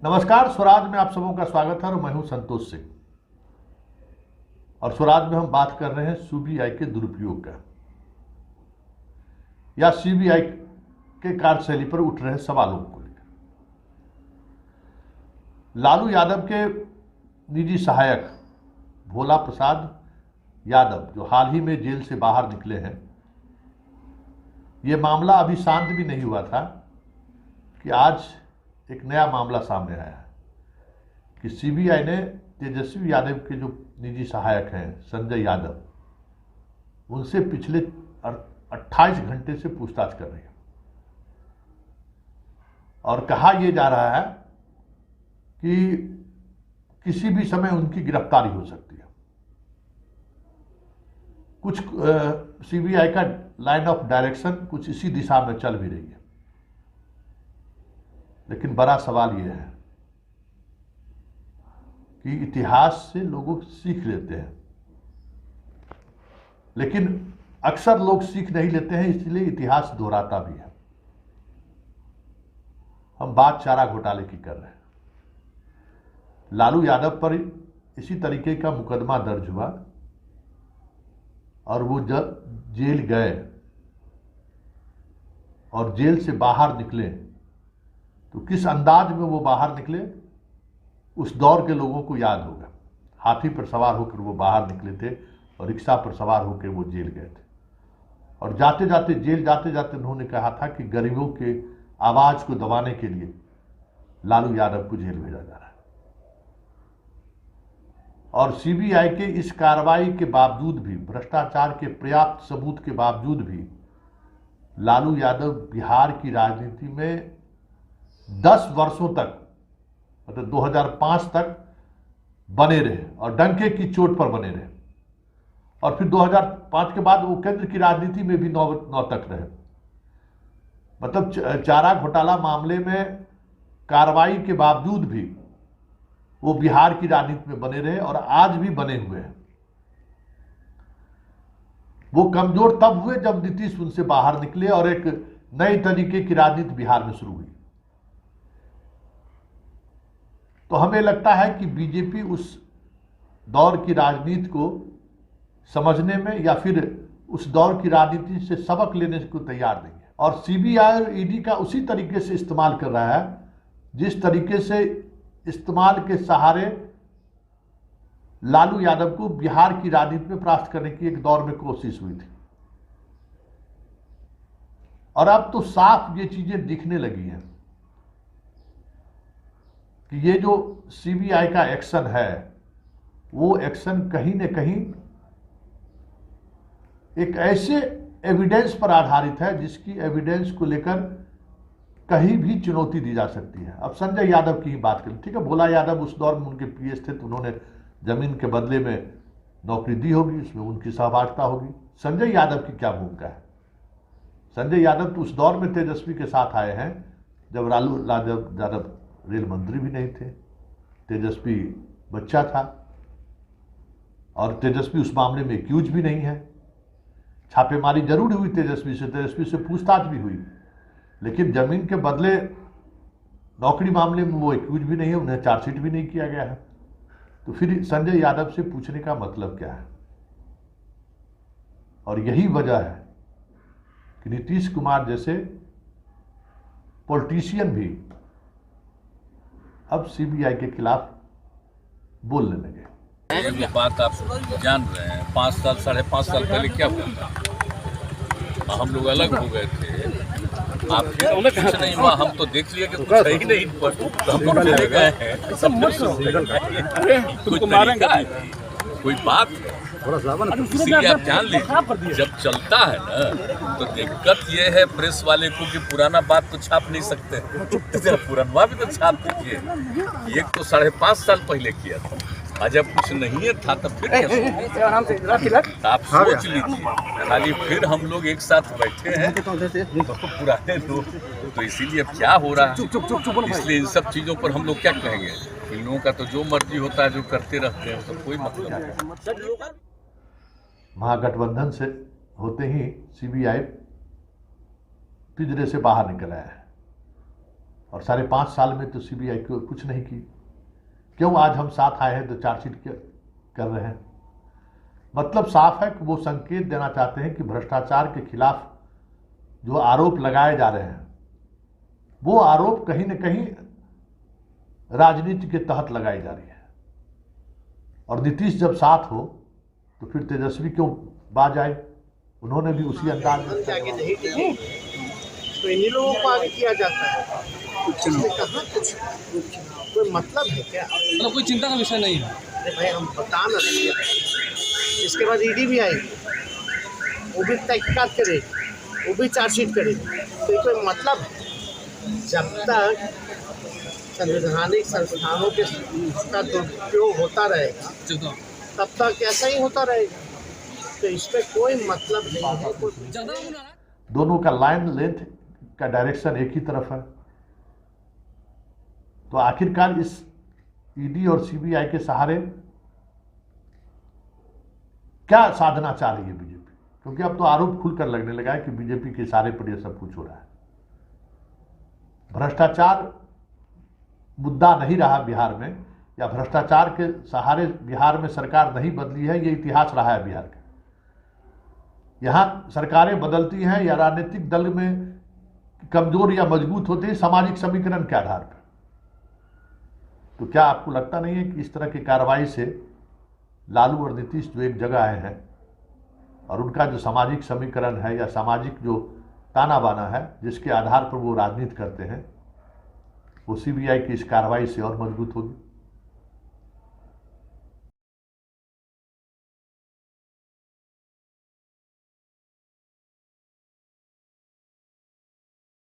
नमस्कार। स्वराज में आप सबों का स्वागत है और मैं हूं संतोष सिंह। और स्वराज में हम बात कर रहे हैं सीबीआई के दुरुपयोग का या सीबीआई के कार्यशैली पर उठ रहे सवालों को लेकर। लालू यादव के निजी सहायक भोला प्रसाद यादव जो हाल ही में जेल से बाहर निकले हैं, ये मामला अभी शांत भी नहीं हुआ था कि आज एक नया मामला सामने आया है कि सीबीआई ने तेजस्वी यादव के जो निजी सहायक हैं संजय यादव, उनसे पिछले 28 घंटे से पूछताछ कर रही है और कहा यह जा रहा है कि किसी भी समय उनकी गिरफ्तारी हो सकती है। कुछ सीबीआई का लाइन ऑफ डायरेक्शन कुछ इसी दिशा में चल भी रही है, लेकिन बड़ा सवाल यह है कि इतिहास से लोग सीख लेते हैं, लेकिन अक्सर लोग सीख नहीं लेते हैं, इसलिए इतिहास दोहराता भी है। हम बात चारा घोटाले की कर रहे हैं। लालू यादव पर इसी तरीके का मुकदमा दर्ज हुआ और वो जब जेल गए और जेल से बाहर निकले तो किस अंदाज में वो बाहर निकले उस दौर के लोगों को याद होगा। हाथी पर सवार होकर वो बाहर निकले थे और रिक्शा पर सवार होकर वो जेल गए थे और जाते जाते जेल जाते जाते उन्होंने कहा था कि गरीबों के आवाज को दबाने के लिए लालू यादव को जेल भेजा जा रहा है। और सीबीआई के इस कार्रवाई के बावजूद भी, भ्रष्टाचार के पर्याप्त सबूत के बावजूद भी, लालू यादव बिहार की राजनीति में 10 वर्षों तक, मतलब 2005 तक बने रहे और डंके की चोट पर बने रहे और फिर 2005 के बाद वो केंद्र की राजनीति में भी 9 तक रहे। मतलब चारा घोटाला मामले में कार्रवाई के बावजूद भी वो बिहार की राजनीति में बने रहे और आज भी बने हुए हैं। वो कमजोर तब हुए जब नीतीश उनसे बाहर निकले और एक नई तरीके की राजनीति बिहार में शुरू हुई। तो हमें लगता है कि बीजेपी उस दौर की राजनीति को समझने में या फिर उस दौर की राजनीति से सबक लेने को तैयार नहीं है और सीबीआई और ईडी का उसी तरीके से इस्तेमाल कर रहा है जिस तरीके से इस्तेमाल के सहारे लालू यादव को बिहार की राजनीति में परास्त करने की एक दौर में कोशिश हुई थी। और अब तो साफ ये चीजें दिखने लगी हैं कि ये जो सीबीआई का एक्शन है वो एक्शन कहीं न कहीं एक ऐसे एविडेंस पर आधारित है जिसकी एविडेंस को लेकर कहीं भी चुनौती दी जा सकती है। अब संजय यादव की ही बात करें, ठीक है, भोला यादव उस दौर में उनके पीएस थे तो उन्होंने जमीन के बदले में नौकरी दी होगी, उसमें उनकी सहभागिता होगी। संजय यादव की क्या भूमिका है? संजय यादव तो उस दौर में तेजस्वी के साथ आए हैं जब लालू यादव रेल मंत्री भी नहीं थे, तेजस्वी बच्चा था और तेजस्वी उस मामले में एक्यूज भी नहीं है। छापेमारी जरूर हुई तेजस्वी से पूछताछ भी हुई, लेकिन जमीन के बदले नौकरी मामले में वो एक्यूज भी नहीं है, उन्हें चार्जशीट भी नहीं किया गया है। तो फिर संजय यादव से पूछने का मतलब क्या है? और यही वजह है कि नीतीश कुमार जैसे पॉलिटिशियन भी अब सीबीआई के खिलाफ बोलने लगे। ये बात आप जान रहे हैं, 5 साल 5.5 साल पहले क्या हुआ था? हम लोग अलग हो गए थे, आप कुछ नहीं हुआ, हम तो देख लिया कि कुछ सही नहीं, हम लोग चले गए हैं, सब कुछ तरीका है, कोई बात है। इसीलिए आप जान लीजिए, जब चलता है ना तो दिक्कत ये है प्रेस वाले को कि पुराना बात तो छाप नहीं सकते, पुराना भी तो छाप दीजिए। एक तो 5.5 साल पहले किया था, और जब कुछ नहीं था तब फिर आप सोच लीजिए। खाली फिर हम लोग एक साथ बैठे हैं तो पुराने लोग, तो इसीलिए अब क्या हो रहा है, इसलिए इन सब चीज़ों पर हम लोग क्या कहेंगे। इन लोगों का तो जो मर्जी होता है, जो करते रहते हैं, तो कोई मतलब नहीं। महागठबंधन से होते ही सीबीआई पिंजरे से बाहर निकल आया है और 5.5 साल में तो सीबीआई को कुछ नहीं की। क्यों आज हम साथ आए हैं तो चार्जशीट कर रहे हैं? मतलब साफ है कि वो संकेत देना चाहते हैं कि भ्रष्टाचार के खिलाफ जो आरोप लगाए जा रहे हैं वो आरोप कहीं न कहीं राजनीति के तहत लगाई जा रही है। और नीतीश जब साथ हो तो फिर तेजस्वी क्यों बाज आए? उन्होंने भी उसी अंदाज में आगे नहीं टिके तो इन्हीं लोगों को आगे किया जाता है। इसमें कहाँ कुछ कोई मतलब है क्या? मतलब कोई चिंता का विषय नहीं है। अरे भाई हम बता ना रहे हैं। इसके बाद ईडी भी आएगी, वो भी तहकीकात करेगी, वो भी चार्जशीट करेगी। तो ये कोई मतलब है? जब तक संवैधानिक संस्थानों के का दुरुपयोग होता रहेगा तब तक ऐसा ही होता रहेगा। तो इसमें कोई मतलब नहीं है। कोई दोनों का लाइन लेंथ का डायरेक्शन एक ही तरफ है। तो आखिरकार इस ईडी और सीबीआई के सहारे क्या साधना चाह रही है बीजेपी? क्योंकि अब तो आरोप खुलकर लगने लगा है कि बीजेपी के इशारे पर यह सब कुछ हो रहा है। भ्रष्टाचार मुद्दा नहीं रहा बिहार में, या भ्रष्टाचार के सहारे बिहार में सरकार नहीं बदली है, ये इतिहास रहा है बिहार का। यहाँ सरकारें बदलती हैं या राजनीतिक दल में कमजोर या मजबूत होते हैं सामाजिक समीकरण के आधार पर। तो क्या आपको लगता नहीं है कि इस तरह की कार्रवाई से लालू और नीतीश जो एक जगह आए हैं और उनका जो सामाजिक समीकरण है या सामाजिक जो ताना बाना है जिसके आधार पर वो राजनीति करते हैं, वो सीबीआई की इस कार्रवाई से और मजबूत होगी?